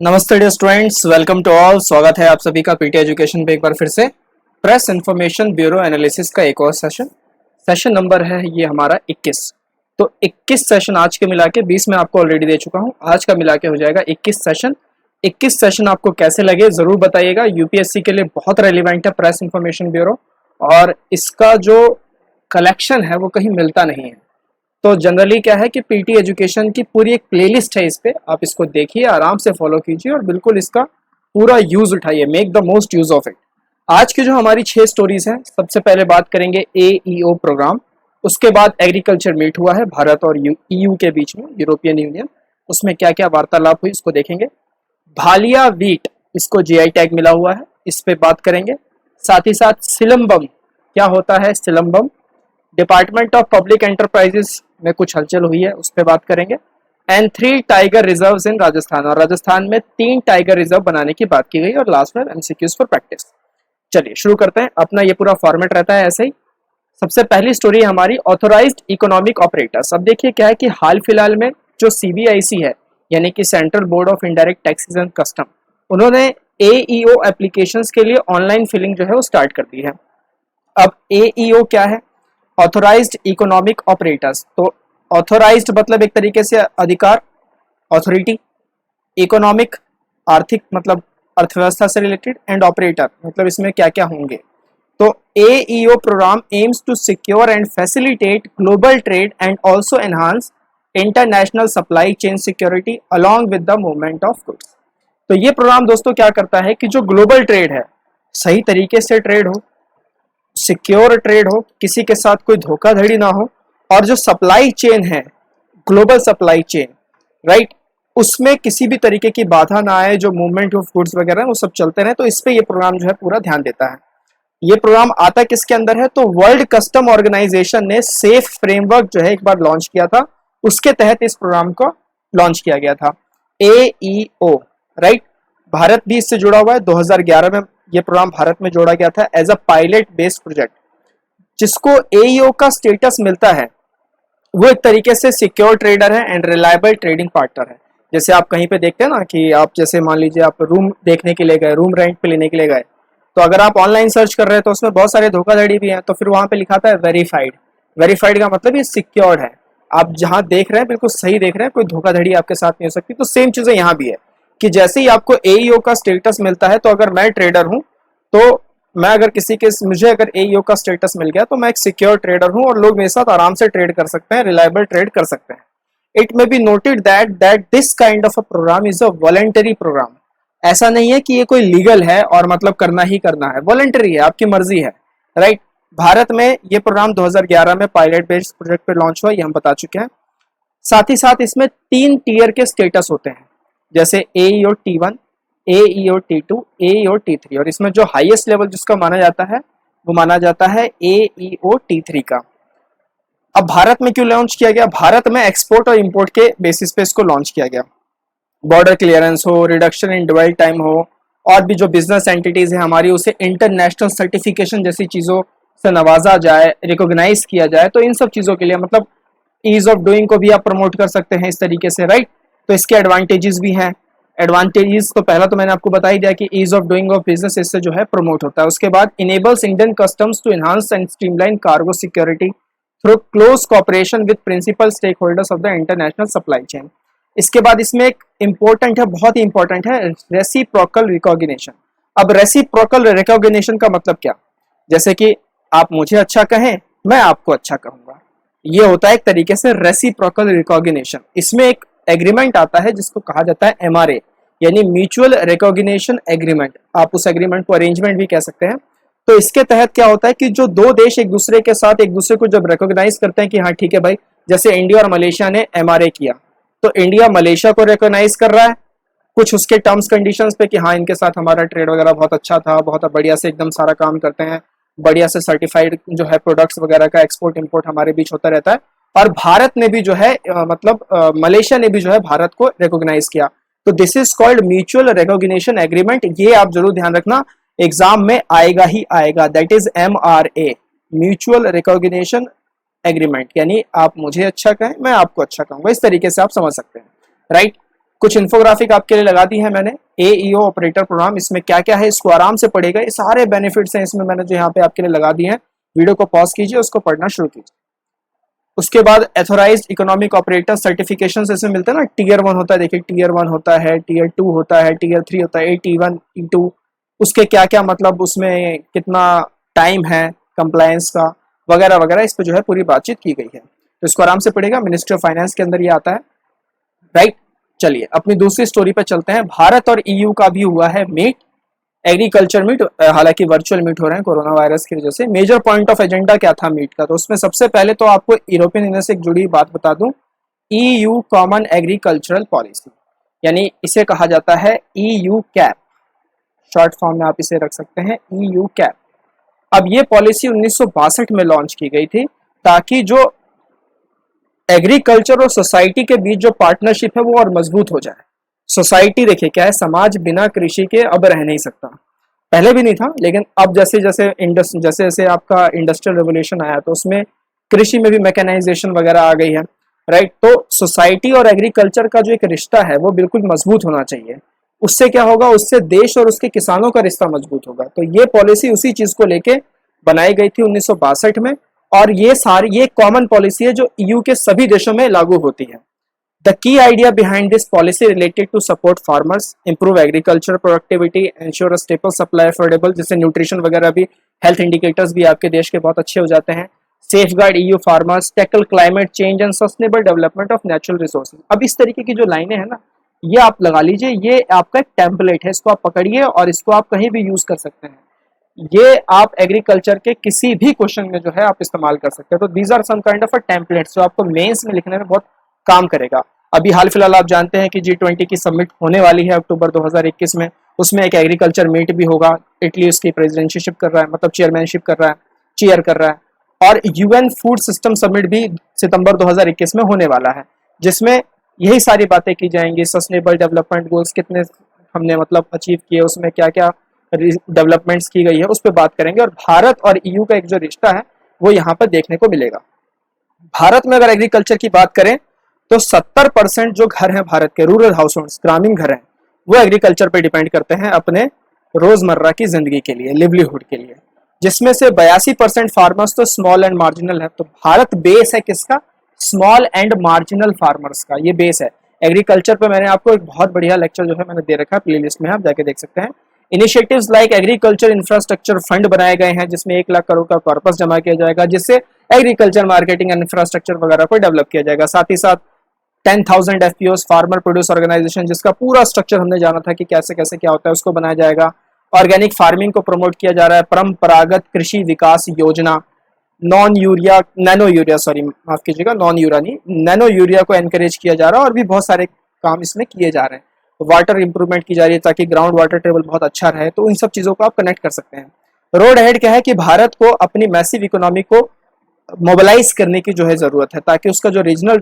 नमस्ते dear students, welcome to all. स्वागत है आप सभी का पीटी एजुकेशन पे एक बार फिर से। प्रेस इंफॉर्मेशन ब्यूरो एनालिसिस का एक और सेशन नंबर है ये हमारा 21। तो 21 सेशन आज के मिला के 20 में आपको ऑलरेडी दे चुका हूँ। आज का मिला के हो जाएगा 21 सेशन। 21 सेशन आपको कैसे लगे ज़रूर बताइएगा। यूपीएससी के लिए बहुत रेलिवेंट है प्रेस इंफॉर्मेशन ब्यूरो, और इसका जो कलेक्शन है वो कहीं मिलता नहीं है। तो जनरली क्या है कि पीटी एजुकेशन की पूरी एक प्लेलिस्ट है, इस पे आप इसको देखिए, आराम से फॉलो कीजिए और बिल्कुल इसका पूरा यूज उठाइए। Make the most use of it. आज की जो हमारी 6 स्टोरीज हैं, सबसे पहले बात करेंगे AEO प्रोग्राम। उसके बाद एग्रीकल्चर मीट हुआ है भारत और EU के बीच में, यूरोपियन यूनियन। उसमें क्या क्या वार्तालाप हुई इसको देखेंगे। भालिया वीट, इसको GI टैग मिला हुआ है, इस पे बात करेंगे। साथ ही साथ सिलम्बम, क्या होता है silambam. Department of public enterprises में कुछ हलचल हुई है, उस पर बात करेंगे। And 3 tiger reserves in Rajasthan, और राजस्थान में 3 टाइगर रिजर्व बनाने की बात की गई। और लास्ट में MCQs फॉर प्रैक्टिस। चलिए शुरू करते हैं। अपना ये पूरा फॉर्मेट रहता है ऐसे ही। सबसे पहली स्टोरी है हमारी ऑथोराइज्ड इकोनॉमिक ऑपरेटर्स। अब देखिए क्या है कि हाल फिलहाल में जो CBIC है, यानी कि central board of indirect taxes and custom, उन्होंने AEO एप्लीकेशंस के लिए ऑनलाइन फिलिंग जो है वो स्टार्ट कर दी है। अब AEO क्या है? Authorised economic operators. तो ऑथोराइज्ड मतलब एक तरीके से अधिकार, ऑथोरिटी। इकोनॉमिक आर्थिक मतलब अर्थव्यवस्था से रिलेटेड, एंड ऑपरेटर मतलब इसमें क्या क्या होंगे। तो AEO programme aims to secure and facilitate global trade and also enhance international supply chain security along with the movement of goods. तो ये प्रोग्राम दोस्तों क्या करता है कि जो ग्लोबल ट्रेड है, सही तरीके से ट्रेड हो, सिक्योर ट्रेड हो, किसी के साथ कोई धोखाधड़ी ना हो, और जो सप्लाई चेन है, ग्लोबल सप्लाई चेन, राइट, उसमें किसी भी तरीके की बाधा ना आए, जो मूवमेंट ऑफ गुड्स वगैरह वो सब चलते रहे। तो इस पे ये प्रोग्राम जो है पूरा ध्यान देता है। ये प्रोग्राम आता किसके अंदर है? तो वर्ल्ड कस्टम ऑर्गेनाइजेशन ने सेफ फ्रेमवर्क जो है एक बार लॉन्च किया था, उसके तहत इस प्रोग्राम को लॉन्च किया गया था, AEO, राइट। भारत भी इससे जुड़ा हुआ है। 2011 में ये प्रोग्राम भारत में जोड़ा गया था as a pilot based project. जिसको AEO का स्टेटस मिलता है वो एक तरीके से सिक्योर ट्रेडर है एंड रिलायबल ट्रेडिंग पार्टनर है। जैसे आप कहीं पे देखते हैं ना कि आप जैसे मान लीजिए आप रूम देखने के लिए गए, रूम रेंट पे लेने के लिए गए, तो अगर आप ऑनलाइन सर्च कर रहे हैं तो उसमें बहुत सारे धोखाधड़ी भी हैं, तो फिर वहां पे लिखा था वेरीफाइड। वेरीफाइड का मतलब ये सिक्योर्ड है। आप जहां देख रहे हैं बिल्कुल सही देख रहे हैं, कोई धोखाधड़ी आपके साथ नहीं हो सकती। तो सेम चीजें यहाँ भी है कि जैसे ही आपको AEO का स्टेटस मिलता है, तो अगर मैं ट्रेडर हूँ, तो मैं अगर मुझे अगर AEO का स्टेटस मिल गया तो मैं एक सिक्योर ट्रेडर हूँ और लोग मेरे साथ आराम से ट्रेड कर सकते हैं, रिलायबल ट्रेड कर सकते हैं। It may be noted that this kind of a programme is a voluntary programme. ऐसा नहीं है कि ये कोई लीगल है और मतलब करना ही करना है, वॉलंटरी है, आपकी मर्जी है, राइट। भारत में ये प्रोग्राम 2011 में पायलट बेस्ड प्रोजेक्ट पे लॉन्च हुआ, ये हम बता चुके हैं। साथ ही साथ इसमें 3 टीयर के स्टेटस होते हैं, जैसे AEO T1, AEO T2, AEO T3, और इसमें जो हाईएस्ट लेवल जिसका माना जाता है वो माना जाता है AEO T3 का। अब भारत में क्यों लॉन्च किया गया? भारत में एक्सपोर्ट और इंपोर्ट के बेसिस पे इसको लॉन्च किया गया। बॉर्डर क्लियरेंस हो, रिडक्शन इन ड्वेल टाइम हो, और भी जो बिजनेस एंटिटीज है हमारी, उसे इंटरनेशनल सर्टिफिकेशन जैसी चीज़ों से नवाजा जाए, रिकॉग्नाइज किया जाए। तो इन सब चीज़ों के लिए मतलब ईज ऑफ डूइंग को भी आप प्रमोट कर सकते हैं इस तरीके से, राइट। तो इसके एडवांटेजेस भी हैं। एडवांटेजेस तो पहला तो मैंने आपको बता ही दिया कि ease of doing of business इससे जो है प्रमोट होता है। उसके बाद enables Indian customs to enhance and streamline cargo security through close cooperation with principal stakeholders of the international supply chain. इसके बाद इसमें एक इंपॉर्टेंट है, बहुत ही इंपॉर्टेंट है, रेसिप्रोकल रिकॉग्निशन। अब रेसिप्रोकल रिकॉग्निशन का मतलब क्या? जैसे कि आप मुझे अच्छा कहें, मैं आपको अच्छा कहूंगा, ये होता है एक तरीके से रेसिप्रोकल रिकॉग्निशन। इसमें एक एग्रीमेंट आता है जिसको कहा जाता है MRA, यानी म्यूचुअल रिकॉग्निशन एग्रीमेंट। आप उस एग्रीमेंट को अरेंजमेंट भी कह सकते हैं। तो इसके तहत क्या होता है कि जो दो देश एक दूसरे के साथ एक दूसरे को जब रिकॉग्नाइज करते हैं कि हाँ ठीक है भाई, जैसे इंडिया और मलेशिया ने MRA किया, तो इंडिया मलेशिया को रिकॉग्नाइज कर रहा है कुछ उसके टर्म्स कंडीशंस पे कि हाँ इनके साथ हमारा ट्रेड वगैरह बहुत अच्छा था, बहुत बढ़िया से एकदम सारा काम करते हैं, बढ़िया से सर्टिफाइड जो है प्रोडक्ट्स वगैरह का एक्सपोर्ट इंपोर्ट हमारे बीच होता रहता है। और भारत ने भी जो है मलेशिया ने भी जो है भारत को रिकॉग्नाइज किया। तो this is called mutual recognition agreement. ये आप जरूर ध्यान रखना, एग्जाम में आएगा ही आएगा। That is MRA, mutual recognition agreement, यानी आप मुझे अच्छा कहें, मैं आपको अच्छा कहूंगा, इस तरीके से आप समझ सकते हैं, राइट। कुछ इन्फोग्राफिक आपके लिए लगा दी है मैंने, AEO ऑपरेटर प्रोग्राम, इसमें क्या क्या है इसको आराम से पढ़ेगा, ये सारे बेनिफिट्स हैं इसमें मैंने जो यहाँ पे आपके लिए लगा दिए हैं। वीडियो को पॉज कीजिए, उसको पढ़ना शुरू कीजिए। उसके बाद एथोराइज्ड इकोनॉमिक ऑपरेटर सर्टिफिकेशन इसमें मिलते हैं ना, टीयर 1 होता है, देखिए टीयर 1 होता है, टीयर 2 होता है, टीयर 3 होता है, T1 T2, उसके क्या क्या मतलब उसमें कितना टाइम है कंप्लायंस का वगैरह वगैरह, इस पर जो है पूरी बातचीत की गई है, तो इसको आराम से पढ़ेगा। मिनिस्ट्री ऑफ फाइनेंस के अंदर ये आता है, राइट। चलिए अपनी दूसरी स्टोरी पर चलते हैं। भारत और EU का भी हुआ है मीट, एग्रीकल्चर मीट, हालांकि वर्चुअल मीट हो रहे हैं कोरोना वायरस की वजह से। मेजर पॉइंट ऑफ एजेंडा क्या था मीट का, तो उसमें सबसे पहले तो आपको यूरोपियन यूनियन से एक जुड़ी बात बता दूं, EU कॉमन एग्रीकल्चरल पॉलिसी, यानी इसे कहा जाता है EU कैप, शॉर्ट फॉर्म में आप इसे रख सकते हैं EU कैप। अब ये पॉलिसी 1962 में लॉन्च की गई थी, ताकि जो एग्रीकल्चर और सोसाइटी के बीच जो पार्टनरशिप है वो और मजबूत हो जाए। सोसाइटी देखिए क्या है, समाज बिना कृषि के अब रह नहीं सकता, पहले भी नहीं था, लेकिन अब जैसे जैसे आपका इंडस्ट्रियल रेवोल्यूशन आया तो उसमें कृषि में भी मैकेनाइजेशन वगैरह आ गई है, राइट। तो सोसाइटी और एग्रीकल्चर का जो एक रिश्ता है वो बिल्कुल मजबूत होना चाहिए। उससे क्या होगा, उससे देश और उसके किसानों का रिश्ता मजबूत होगा। तो ये पॉलिसी उसी चीज को लेके बनाई गई थी 1962 में, और ये कॉमन पॉलिसी है जो EU के सभी देशों में लागू होती है। The key idea behind this policy related to support farmers, improve agriculture productivity, ensure staple supply affordable, जिससे न्यूट्रिशन वगैरह भी, हेल्थ इंडिकेटर्स भी आपके देश के बहुत अच्छे हो जाते हैं, safe guard EU farmers, tackle climate change and sustainable development of natural resources. अब इस तरीके की जो लाइनें हैं ना, ये आप लगा लीजिए, ये आपका एक टेम्पलेट है, इसको आप पकड़िए और इसको आप कहीं भी यूज कर सकते हैं। ये आप एग्रीकल्चर के किसी भी क्वेश्चन में जो है आप इस्तेमाल कर सकते हैं। तो these are some kind of a template जो आपको मेंस में लिखने में बहुत काम करेगा। अभी हाल फिलहाल आप जानते हैं कि G20 की समिट होने वाली है अक्टूबर 2021 में, उसमें एक एग्रीकल्चर मीट भी होगा। इटली उसकी प्रेसिडेंटशिप कर रहा है, मतलब चेयरमैनशिप कर रहा है, चेयर कर रहा है। और UN फूड सिस्टम समिट भी सितंबर 2021 में होने वाला है, जिसमें यही सारी बातें की जाएंगी। सस्टेनेबल डेवलपमेंट गोल्स कितने हमने मतलब अचीव किए, उसमें क्या क्या डेवलपमेंट्स की गई है, उस पर बात करेंगे। और भारत और EU का एक जो रिश्ता है वो यहाँ पर देखने को मिलेगा। भारत में अगर एग्रीकल्चर की बात करें तो 70% जो घर हैं भारत के, रूरल हाउस होल्ड्स, ग्रामीण घर हैं, वो एग्रीकल्चर पे डिपेंड करते हैं अपने रोजमर्रा की जिंदगी के लिए, लिवलीहुड के लिए, जिसमें से 82% फार्मर्स तो स्मॉल एंड मार्जिनल है। तो भारत बेस है किसका, स्मॉल एंड मार्जिनल फार्मर्स का, ये बेस है। एग्रीकल्चर पे मैंने आपको एक बहुत बढ़िया लेक्चर जो है मैंने दे रखा है, प्लेलिस्ट में आप जाके देख सकते हैं। Initiatives like agriculture infrastructure fund बनाए गए हैं, जिसमें 1 लाख करोड़ का कॉर्पस जमा किया जाएगा, जिससे एग्रीकल्चर मार्केटिंग एंड इंफ्रास्ट्रक्चर वगैरह को डेवलप किया जाएगा। साथ ही साथ 10,000 FPOs फार्मर प्रोड्यूस ऑर्गेनाइजेशन, जिसका पूरा स्ट्रक्चर हमने जाना था कि कैसे कैसे क्या होता है, उसको बनाया जाएगा। ऑर्गेनिक फार्मिंग को प्रमोट किया जा रहा है, परंपरागत कृषि विकास योजना, नॉन यूरिया को एनकरेज किया जा रहा है, और भी बहुत सारे काम इसमें किए जा रहे हैं। तो वाटर इंप्रूवमेंट की जा रही है ताकि ग्राउंड वाटर टेबल बहुत अच्छा रहे। तो इन सब चीजों को आप कनेक्ट कर सकते हैं। रोड हेड क्या है कि भारत को अपनी मैसिव इकोनॉमी को मोबिलाइज करने की जो है जरूरत है, ताकि उसका जो रीजनल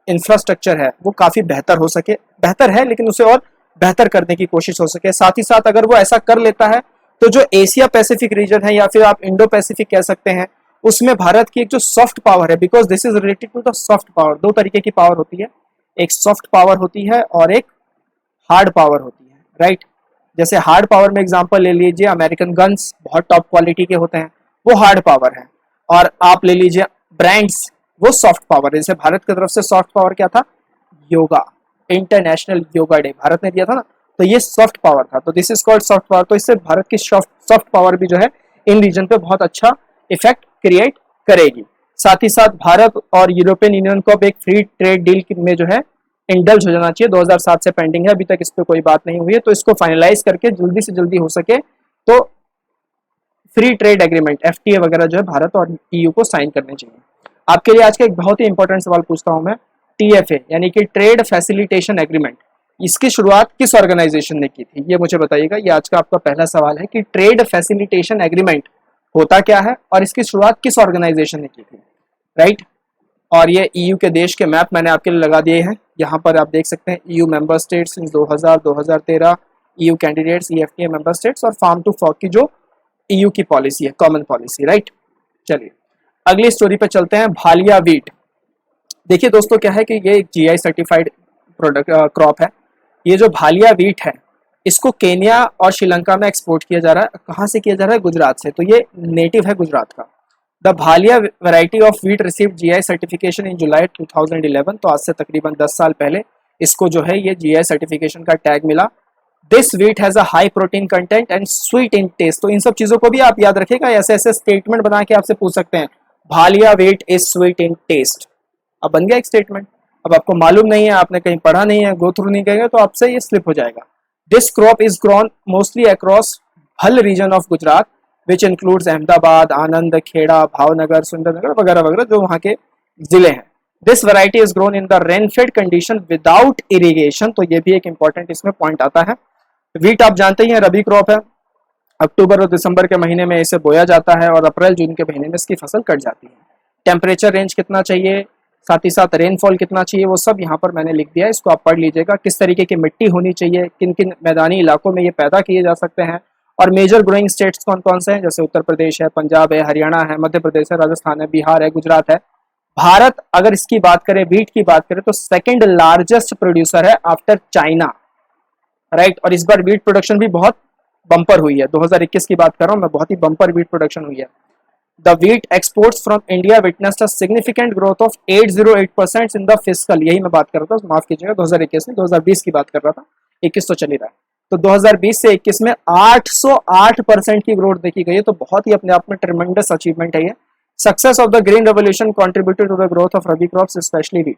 इंफ्रास्ट्रक्चर है वो काफी बेहतर हो सके, बेहतर है लेकिन उसे और बेहतर करने की कोशिश हो सके। साथ ही साथ अगर वो ऐसा कर लेता है तो जो एशिया पैसिफिक रीजन है, या फिर आप इंडो पैसिफिक कह सकते हैं, उसमें भारत की एक जो सॉफ्ट पावर है, because this is related to the soft power. 2 तरीके की पावर होती है, एक सॉफ्ट पावर होती है और एक हार्ड पावर होती है, राइट। जैसे हार्ड पावर में एग्जांपल ले लीजिए, अमेरिकन गन्स बहुत टॉप क्वालिटी के होते हैं, वो हार्ड पावर है। और आप ले लीजिए ब्रांड्स, वो सॉफ्ट पावर है। जैसे भारत की तरफ से सॉफ्ट पावर क्या था, yoga, international yoga day Bharat ने दिया था ना, तो ये सॉफ्ट पावर था। तो this is called soft power. तो इससे भारत की सॉफ्ट पावर भी जो है इन रीजन पे बहुत अच्छा इफेक्ट क्रिएट करेगी। साथ ही साथ भारत और यूरोपियन यूनियन को अब एक फ्री ट्रेड डील में जो है इंडल्ज हो जाना चाहिए। 2007 से पेंडिंग है, अभी तक इस पर कोई बात नहीं हुई है। तो इसको फाइनलाइज करके जल्दी से जल्दी हो सके तो फ्री ट्रेड एग्रीमेंट FTA वगैरह जो है भारत और EU को साइन करने चाहिए। आपके लिए आज का एक बहुत ही इंपॉर्टेंट सवाल पूछता हूं मैं, TFA यानी कि ट्रेड फैसिलिटेशन एग्रीमेंट, इसकी शुरुआत किस ऑर्गेनाइजेशन ने की थी, ये मुझे बताइएगा। ये आज का आपका पहला सवाल है कि ट्रेड फैसिलिटेशन एग्रीमेंट होता क्या है और इसकी शुरुआत किस ऑर्गेनाइजेशन ने की थी, राइट। और ये EU के देश के मैप मैंने आपके लिए लगा दिए हैं, यहाँ पर आप देख सकते हैं EU member states in 2000-2013, EU candidates, EFTA member states, और फार्म टू फॉर्क की जो EU की पॉलिसी है, कॉमन पॉलिसी, राइट। चलिए अगली स्टोरी पे चलते हैं, भालिया वीट। देखिए दोस्तों क्या है कि ये एक GI सर्टिफाइड प्रोडक्ट क्रॉप है, ये जो भालिया वीट है इसको केन्या और श्रीलंका में एक्सपोर्ट किया जा रहा है। कहाँ से किया जा रहा है? गुजरात से। तो ये नेटिव है गुजरात का। The Bhalia variety of wheat received GI certification in July 2011। तो आज से तकरीबन 10 साल पहले इसको जो है ये जीआई सर्टिफिकेशन का टैग मिला। This wheat has a high protein content and sweet in taste. तो इन सब चीजों को भी आप याद रखिएगा, ऐसे ऐसे स्टेटमेंट बना के आपसे पूछ सकते हैं। Bhalia wheat is sweet in taste, अब बन गया एक स्टेटमेंट। अब आपको मालूम नहीं है, आपने कहीं पढ़ा नहीं है, गो थ्रू नहीं करेंगे तो आपसे ये स्लिप हो जाएगा। This crop is grown mostly across Bhal region of Gujarat which includes Ahmedabad, Anand, Kheda, Bhavnagar, Sundarnagar वगैरह वगैरह जो वहाँ के जिले हैं। This variety is grown in the rainfed condition without irrigation. तो ये भी एक इंपॉर्टेंट इसमें पॉइंट आता है। वीट आप जानते ही हैं रबी क्रॉप है, अक्टूबर और दिसंबर के महीने में इसे बोया जाता है और अप्रैल जून के महीने में इसकी फसल कट जाती है। टेम्परेचर रेंज कितना चाहिए, साथ ही साथ रेनफॉल कितना चाहिए, वो सब यहाँ पर मैंने लिख दिया है, इसको आप पढ़ लीजिएगा। किस तरीके की मिट्टी होनी चाहिए, किन किन मैदानी इलाकों में ये पैदा किए जा सकते हैं, और मेजर ग्रोइंग स्टेट्स कौन कौन से हैं, जैसे उत्तर प्रदेश है, पंजाब है, हरियाणा है, मध्य प्रदेश है, राजस्थान है, बिहार है, गुजरात है। भारत अगर इसकी बात करें, वीट की बात करें, तो सेकेंड लार्जेस्ट प्रोड्यूसर है आफ्टर चाइना, राइट। और इस बार वीट प्रोडक्शन भी बहुत बम्पर हुई है। 2021 की बात कर रहा हूँ मैं, बहुत ही बम्पर वीट प्रोडक्शन हुई है। The wheat exports from India witnessed a significant growth of 808% in the fiscal, यही मैं बात कर रहा था, माफ कीजिएगा 2021 में, 2020 की बात कर रहा था, 21 तो चल ही रहा है। तो 2020 से 21 में 808% की ग्रोथ देखी गई है। तो बहुत ही अपने आप में ट्रिमेंडस अचीवमेंट है ये। Success of the green revolution contributed to the growth of rabi crops specially wheat.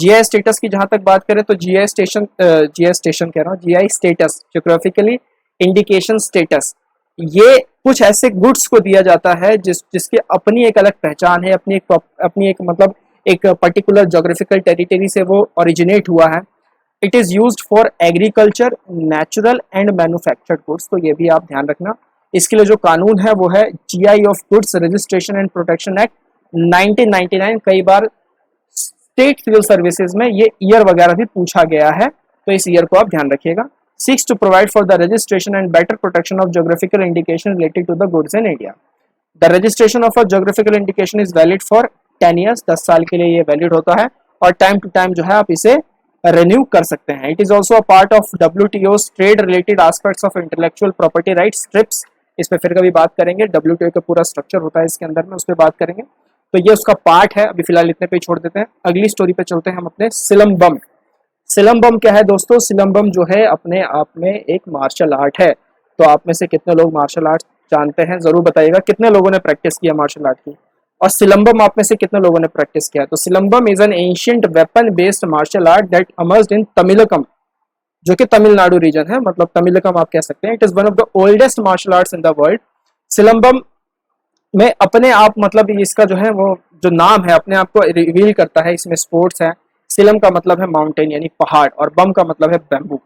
GI status की जहां तक बात करें तो जीआई स्टेशन कह रहा हूँ, GI status geographically indication status, ये कुछ ऐसे गुड्स को दिया जाता है जिसकी अपनी एक अलग पहचान है, अपनी एक मतलब एक पर्टिकुलर जोग्राफिकल टेरिटरी से वो ओरिजिनेट हुआ है। It is used for agriculture, natural and manufactured goods. तो ये भी आप ध्यान रखना। इसके लिए जो कानून है वो है GI of goods registration and protection act 1999। कई बार स्टेट सिविल सर्विसेज में ये ईयर वगैरह भी पूछा गया है, तो इस ईयर को आप ध्यान रखिएगा। Seeks to provide for the registration and better protection of geographical indication related to the goods in India. The registration of a geographical indication is valid for 10 years, 10 साल के लिए ये वैलिड होता है, और टाइम टू टाइम जो है आप इसे रिन्यू कर सकते हैं। It is also a part of WTO's trade related aspects of intellectual property rights, trips. इस पर फिर कभी बात करेंगे, WTO का पूरा स्ट्रक्चर होता है इसके अंदर में, उस पर बात करेंगे। तो ये उसका पार्ट है। अभी फिलहाल इतने पे छोड़ देते हैं, अगली स्टोरी पे चलते हैं हम अपने सिलम्बम। सिलम्बम क्या है दोस्तों? सिलम्बम जो है अपने आप में एक मार्शल आर्ट है। तो आप में से कितने लोग मार्शल आर्ट जानते हैं, जरूर बताइएगा। कितने लोगों ने प्रैक्टिस किया मार्शल आर्ट की, और सिलम्बम आप में से कितने लोगों ने प्रैक्टिस किया? तो silambam is an ancient weapon based martial art that emerged in Tamilakam, जो कि तमिलनाडु रीजन है, मतलब तमिलकम आप कह सकते हैं। It is one of the oldest martial arts in the world. Silambam में अपने आप मतलब इसका जो है वो जो नाम है अपने आप को रिवील करता है। इसमें स्पोर्ट्स है। सिलम का मतलब है माउंटेन यानी पहाड़, और बम का मतलब है bamboo,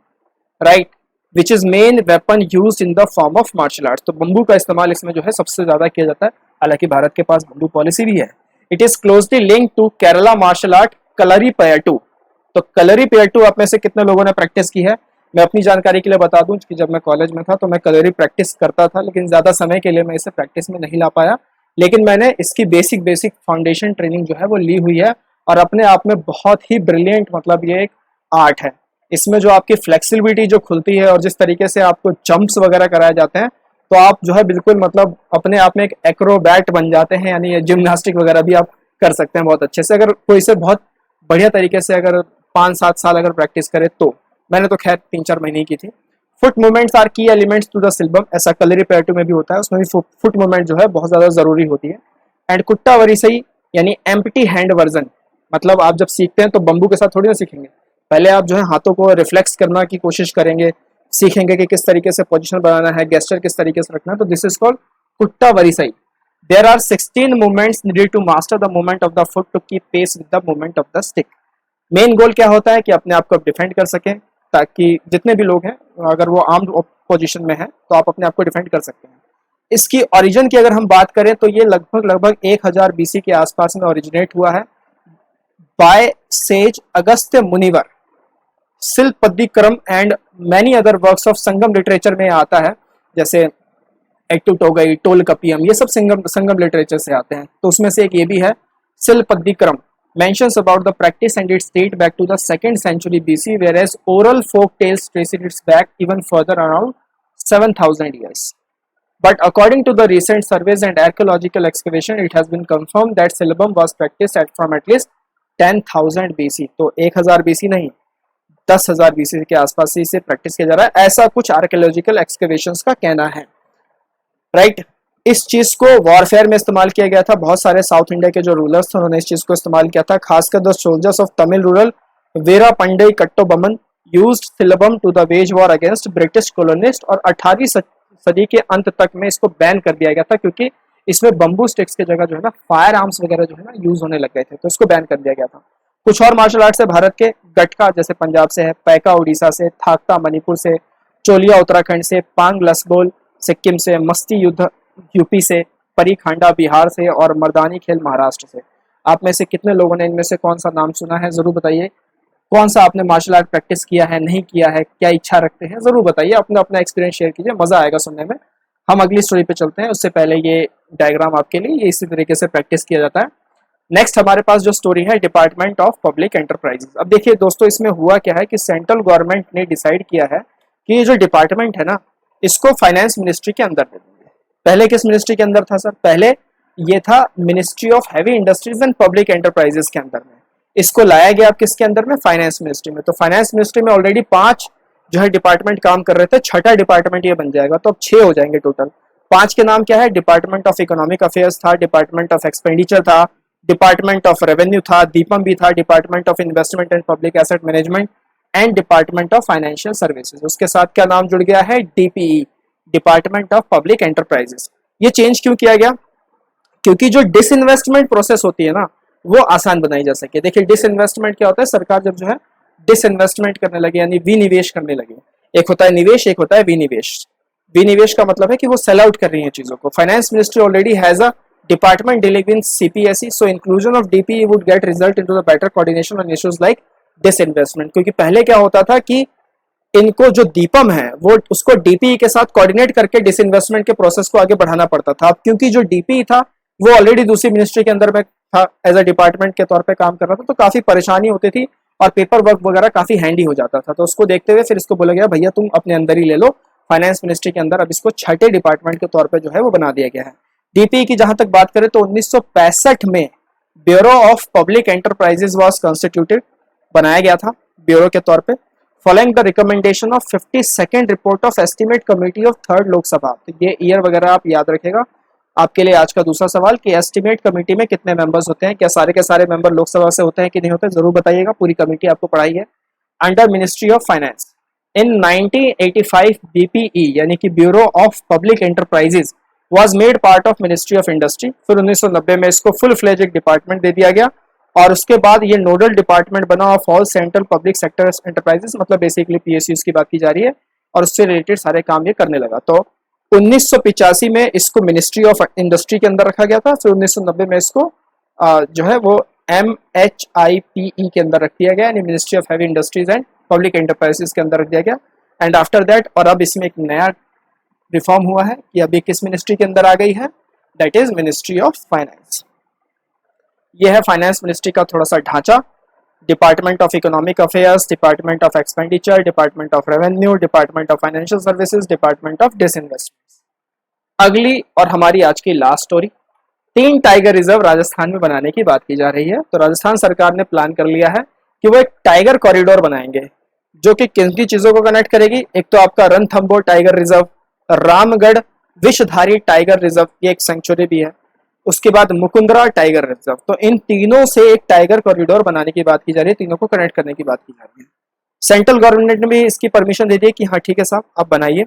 right, which is main weapon used in the form of martial arts. तो बम्बू का इस्तेमाल इसमें जो है सबसे ज्यादा किया जाता है। हालांकि भारत के पास बम्बू पॉलिसी भी है। It is closely linked to Kerala martial art Kalaripayattu. तो कलरीपयट्टू आप में से कितने लोगों ने प्रैक्टिस की है? मैं अपनी जानकारी के लिए बता दूं कि जब मैं कॉलेज में था तो मैं कलरी प्रैक्टिस करता था, लेकिन ज्यादा समय के लिए मैं इसे प्रैक्टिस में नहीं ला पाया। लेकिन मैंने इसकी बेसिक फाउंडेशन ट्रेनिंग जो है वो ली हुई है, और अपने आप में बहुत ही ब्रिलियंट मतलब ये एक आर्ट है। इसमें जो आपकी फ्लेक्सिबिलिटी जो खुलती है और जिस तरीके से आपको जंप्स वगैरह कराए जाते हैं, तो आप जो है बिल्कुल मतलब अपने आप में एक एक्रोबैट बन जाते हैं, यानी जिम्नास्टिक वगैरह भी आप कर सकते हैं बहुत अच्छे से, अगर कोई से बहुत बढ़िया तरीके से अगर 5-7 साल अगर प्रैक्टिस करे तो। मैंने तो खैर 3-4 महीने की थी। फुट मूवमेंट्स आर की एलिमेंट्स टू द सिलबम, ऐसा कलरीपयट्टू में भी होता है, उसमें भी फुट मूवमेंट जो है बहुत ज्यादा जरूरी होती है। एंड कुट्टा वरिसई यानी एम्प्टी हैंड वर्जन, मतलब आप जब सीखते हैं तो बम्बू के साथ थोड़ी ना सीखेंगे, पहले आप जो है हाथों को रिफ्लेक्स करना की कोशिश करेंगे, सीखेंगे कि किस तरीके से पोजीशन बनाना है, गेस्चर किस तरीके से रखना है। तो this is called Kutta Varisai. There are 16 movements needed to master the movement of the foot to keep pace with the movement of the stick. Main goal क्या होता है कि अपने आप को डिफेंड कर सकें, ताकि जितने भी लोग हैं अगर वो आर्म्ड पोजीशन में है तो आप अपने आप को डिफेंड कर सकते हैं। इसकी ओरिजिन की अगर हम बात करें तो ये लगभग 1000 BC के आसपास में ओरिजिनेट हुआ है bye sage Agastya Munivar. Silappatikaram and many other works of Sangam literature में आता है, जैसे एट्टुट हो गई, टोलकपियम, ये सब संगम लिटरेचर से आते हैं। तो उसमें से एक ये भी है शिल्पदिक्रम। mentions about the practice and its date back to the 2nd century BC, whereas oral folk tales trace its back even further, around 7,000 years. But according to the recent surveys and archaeological excavation, it has been confirmed that syllabum was practiced from at least 10,000 BC. तो 1000 BC नहीं, 10,000 BC के आसपास से इसे practice किया जा रहा है, ऐसा कुछ आर्कियोलॉजिकल एक्सकवेशंस का कहना है, राइट। इस चीज को वॉरफेयर में इस्तेमाल किया गया था। बहुत सारे साउथ इंडिया के जो रूलर्स थे उन्होंने इस चीज को इस्तेमाल किया था, खासकर the soldiers of Tamil ruler Veera Pandiya Kattabomman used silambam to the wage war against British colonist, और 18वीं सदी के अंत तक में इसको बैन कर दिया गया था, क्योंकि इसमें बम्बू स्टिक्स की जगह जो है ना फायर आर्म्स वगैरह जो है ना यूज होने लग गए थे, तो इसको बैन कर दिया गया था। कुछ और मार्शल आर्ट से भारत के, गटका जैसे पंजाब से है, पैका उड़ीसा से, थाकता मणिपुर से, चोलिया उत्तराखंड से, पांग लसबोल सिक्किम से, मस्ती युद्ध यूपी से, परी खांडा बिहार से, और मर्दानी खेल महाराष्ट्र से। आप में से कितने लोगों ने इनमें से कौन सा नाम सुना है, जरूर बताइए। कौन सा आपने मार्शल आर्ट प्रैक्टिस किया है, नहीं किया है, क्या इच्छा रखते हैं, जरूर बताइए। अपना अपना एक्सपीरियंस शेयर कीजिए, मजा आएगा सुनने में। हम अगली स्टोरी पे चलते हैं, उससे पहले ये डायग्राम आपके लिए, ये इसी तरीके से प्रैक्टिस किया जाता है। नेक्स्ट हमारे पास जो स्टोरी है, डिपार्टमेंट ऑफ पब्लिक एंटरप्राइजेस। अब देखिए दोस्तों, इसमें हुआ क्या है कि सेंट्रल गवर्नमेंट ने डिसाइड किया है कि ये जो डिपार्टमेंट है ना, इसको फाइनेंस मिनिस्ट्री के अंदर दे देंगे। पहले किस मिनिस्ट्री के अंदर था सर? पहले ये था ministry of heavy industries and public enterprises के अंदर में। इसको लाया गया आप किसके अंदर में? फाइनेंस मिनिस्ट्री में। तो फाइनेंस मिनिस्ट्री में ऑलरेडी 5 जो है डिपार्टमेंट काम कर रहे थे, छठा डिपार्टमेंट ये बन जाएगा, तो अब 6 हो जाएंगे टोटल। 5 के नाम क्या है? डिपार्टमेंट ऑफ इकोनॉमिक अफेयर्स था, डिपार्टमेंट ऑफ एक्सपेंडिचर था, डिपार्टमेंट ऑफ रेवेन्यू था, दीपम भी था, department of investment and public asset management and department of financial services. उसके साथ क्या नाम जुड़ गया है? DPE, department of public enterprises. ये चेंज क्यों किया गया? क्योंकि जो डिसइन्वेस्टमेंट प्रोसेस होती है ना, वो आसान बनाई जा सके। देखिए डिसइन्वेस्टमेंट क्या होता है? सरकार जब जो है डिसइन्वेस्टमेंट करने लगे, यानी विनिवेश करने लगे। एक होता है निवेश, एक होता है विनिवेश। विनिवेश का मतलब है कि वो सेल आउट कर रही है चीजों को। Finance ministry already has a department dealing with CPSE, so inclusion of DPE would get result into the better coordination on issues like disinvestment। क्योंकि पहले क्या होता था कि इनको जो दीपम है वो उसको डीपीई के साथ कोऑर्डिनेट करके डिसइन्वेस्टमेंट के प्रोसेस को आगे बढ़ाना पड़ता था। अब क्योंकि जो डीपीई था वो ऑलरेडी दूसरी मिनिस्ट्री के अंदर में था, एज अ डिपार्टमेंट के तौर पे काम कर रहा था, तो काफी परेशानी होती थी और पेपर वर्क वगैरह काफी हैंडी हो जाता था। तो उसको देखते हुए फिर इसको बोला गया भैया तुम अपने अंदर ही ले लो फाइनेंस मिनिस्ट्री के अंदर। अब इसको छठे डिपार्टमेंट के तौर पर जो है वो बना दिया गया है। डीपीई की जहां तक बात करें तो 1965 में bureau of public enterprises was constituted, बनाया गया था ब्यूरो के तौर पे, following the recommendation of 52nd report of estimate committee of 3rd Lok Sabha. तो ये ईयर वगैरह आप याद रखेगा। आपके लिए आज का दूसरा सवाल कि एस्टीमेट कमेटी में कितने मेंबर्स होते हैं, क्या सारे के सारे मेंबर लोकसभा से होते हैं कि नहीं होते, जरूर बताइएगा। पूरी कमेटी आपको पढ़ाई है। Under ministry of finance in 1985 BPE यानी कि bureau of public enterprises was made part of Ministry of Industry। फिर 1990 में इसको फुल फ्लेज एक डिपार्टमेंट दे दिया गया और उसके बाद ये नोडल डिपार्टमेंट बना of all central public sector enterprises, मतलब बेसिकली पीएसयूज की बात की जा रही है और उससे रिलेटेड सारे काम ये करने लगा। तो 1985 में इसको मिनिस्ट्री ऑफ इंडस्ट्री के अंदर रखा गया था। फिर 1990 में इसको जो है वो MHIPE के अंदर रख दिया गया, यानी ministry of heavy industries and public enterprises के अंदर रख दिया गया। एंड आफ्टर दैट, और अब इसमें एक नया रिफॉर्म हुआ है कि अभी किस मिनिस्ट्री के अंदर आ गई है, that is ministry of finance. ये है फाइनेंस मिनिस्ट्री का थोड़ा सा ढांचा। Department of economic affairs, department of expenditure, department of revenue, department of financial services, department of disinvestment. अगली और हमारी आज की last story, 3 tiger reserve Rajasthan में बनाने की बात की जा रही है। तो राजस्थान सरकार ने प्लान कर लिया है कि वो एक टाइगर कॉरिडोर बनाएंगे जो कि किन की चीजों को कनेक्ट करेगी। एक तो आपका Ranthambore tiger reserve, Ramgarh Vishdhari tiger reserve, ये एक सेंचुरी भी है, उसके बाद मुकुंदरा टाइगर रिजर्व। तो इन तीनों से एक टाइगर कॉरिडोर बनाने की बात की जा रही है, तीनों को कनेक्ट करने की बात की जा रही है। सेंट्रल गवर्नमेंट ने भी इसकी परमिशन दे दी कि हाँ ठीक है साहब आप बनाइए।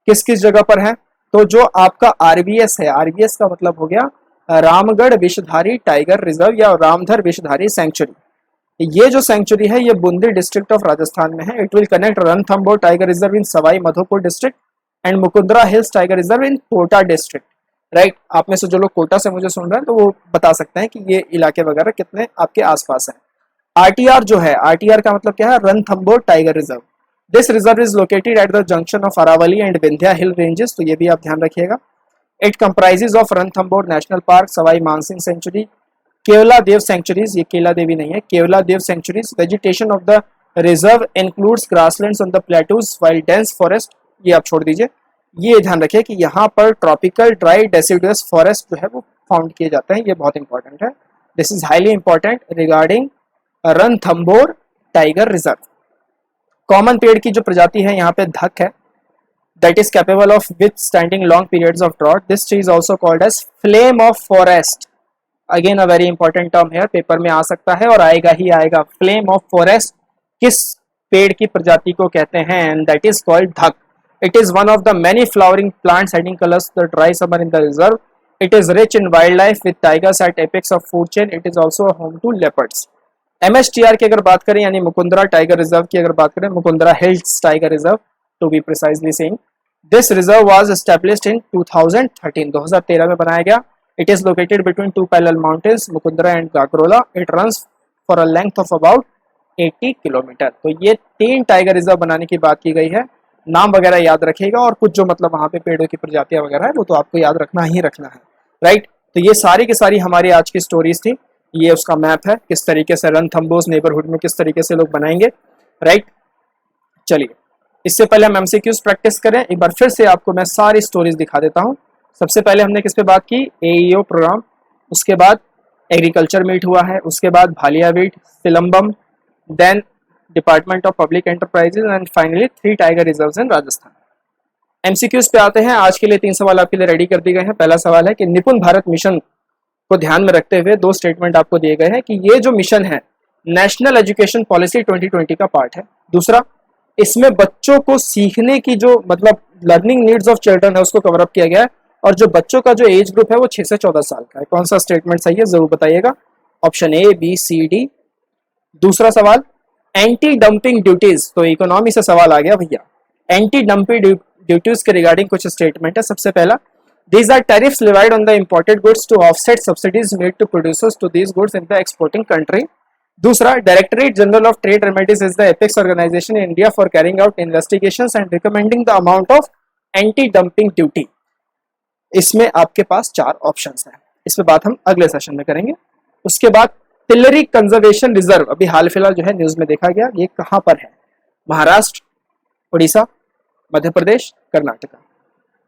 किस किस जगह पर है? तो जो आपका आरवीएस है, आरवीएस का मतलब हो गया रामगढ़ विषधारी टाइगर रिजर्व या रामधर विषधारी सेंचुरी। ये जो सेंचुरी है ये बूंदी डिस्ट्रिक्ट ऑफ राजस्थान में है। It will connect Ranthambore tiger reserve in Sawai Madhopur district and Mukundra hills tiger reserve in Kota district. Right, आप में से जो लोग कोटा से मुझे सुन रहे हैं तो वो बता सकते हैं कि ये इलाके वगैरह कितने आपके आसपास हैं। आरटीआर जो है, आरटीआर का मतलब क्या है? Ranthambore tiger reserve. This reserve is located at the junction of Aravalli and Vindhya hill ranges, तो ये भी आप ध्यान रखिएगा। It comprises of Ranthambore national park, Sawai Mansingh sanctuary, Keoladeo sanctuaries, ये केला देवी नहीं है, Keoladeo sanctuaries. Vegetation of the reserve includes grasslands on the plateaus while dense forest, ये आप छोड़ दीजिए। ये ध्यान रखिए कि यहाँ पर ट्रॉपिकल ड्राई डेसिडुअस फॉरेस्ट जो है वो फाउंड किए जाते हैं, ये बहुत इंपॉर्टेंट है। This is highly important regarding Ranthambore tiger reserve. Common पेड़ की जो प्रजाति है यहाँ पे धक है, that is capable of withstanding long periods of drought. This tree is also called as flame of forest. Again a very important term here, paper में आ सकता है और आएगा ही आएगा। flame of forest किस पेड़ की प्रजाति को कहते हैं? And that is called dhak. It is one of the many flowering plants adding colors to the dry summer in the reserve. It is rich in wildlife with tigers at apex of food chain. It is also home to leopards. MSTR की अगर बात करें यानी Mukundra tiger reserve की अगर बात करें, Mukundra hills tiger reserve to be precisely saying, this reserve was established in 2013 में बनाया गया। It is located between two parallel mountains Mukundra and Gagrola. It runs for a length of about 80 kilometre. तो ये 3 टाइगर रिजर्व बनाने की बात की गई है। नाम वगैरह याद रखिएगा और कुछ जो मतलब वहाँ पे पेड़ों की प्रजातियां वगैरह है वो तो आपको याद रखना ही रखना है, राइट। तो ये सारी की सारी हमारी आज की स्टोरीज थी। ये उसका मैप है किस तरीके से रणथंबोर नेबरहुड में किस तरीके से लोग बनाएंगे, राइट। चलिए इससे पहले हम एमसीक्यूज प्रैक्टिस करें, एक बार फिर से आपको मैं सारी स्टोरीज दिखा देता हूँ। सबसे पहले हमने किस पे बात की? एईओ प्रोग्राम, उसके बाद एग्रीकल्चर मीट हुआ है, उसके बाद Bhalia wheat, Silambam, then department of public enterprises and finally 3 tiger reserves in Rajasthan. MCQs पे आते हैं। आज के लिए 3 सवाल आपके लिए रेडी कर दिए गए हैं। पहला सवाल है कि निपुण भारत मिशन को ध्यान में रखते हुए 2 स्टेटमेंट आपको दिए गए हैं कि ये जो मिशन है नेशनल एजुकेशन पॉलिसी 2020 का पार्ट है। दूसरा, इसमें बच्चों को सीखने की जो मतलब लर्निंग नीड्स ऑफ चिल्ड्रन है उसको कवर अप किया गया है और जो बच्चों का जो एज ग्रुप है वो 6 से 14 साल का है। कौन सा स्टेटमेंट सही है जरूर बताइएगा। Option A, B, C, D. दूसरा सवाल, एंटी डंपिंग ड्यूटीज, तो इकोनॉमी से सवाल आ गया भैया। एंटी डंपिंग ड्यूटीज के रिगार्डिंग कुछ स्टेटमेंट है। सबसे पहला, these are tariffs levied on the imported goods to offset subsidies made to producers to these goods in the exporting country. दूसरा, directorate general of trade remedies is the apex organisation in India for carrying out investigations and recommending the amount of anti dumping duty. इसमें आपके पास 4 options हैं। इस पे बात हम अगले session में करेंगे। उसके बाद पिलरी कंजर्वेशन रिजर्व, अभी हाल फिलहाल जो है न्यूज में देखा गया, ये कहाँ पर है? महाराष्ट्र, उड़ीसा, मध्य प्रदेश, कर्नाटका।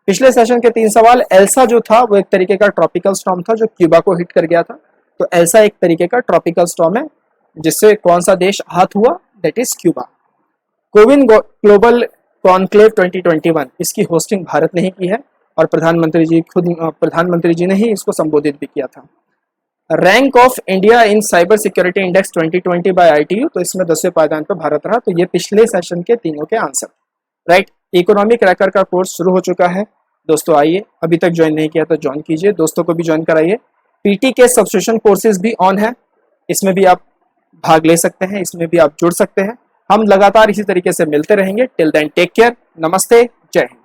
पिछले सेशन के 3 सवाल, एल्सा जो था वो एक तरीके का ट्रॉपिकल स्टॉर्म था जो क्यूबा को हिट कर गया था। तो एल्सा एक तरीके का ट्रॉपिकल स्टॉर्म है जिससे कौन सा देश आहत हुआ? That is Cuba. CoWIN global conclave 2021, इसकी होस्टिंग भारत ने ही की है और प्रधानमंत्री जी ने ही इसको संबोधित भी किया था। Rank of India in cyber security index 2020 by ITU, तो इसमें 10वें पायदान पर भारत रहा। तो ये पिछले सेशन के तीनों के आंसर, राइट। इकोनॉमिक क्रैकर का कोर्स शुरू हो चुका है दोस्तों, आइए, अभी तक ज्वाइन नहीं किया तो ज्वाइन कीजिए, दोस्तों को भी ज्वाइन कराइए। पीटी के सब्सक्रिप्शन कोर्सेज भी ऑन है, इसमें भी आप भाग ले सकते हैं, इसमें भी आप जुड़ सकते हैं। हम लगातार इसी तरीके से मिलते रहेंगे। टिल देन टेक केयर, नमस्ते, जय हिंद।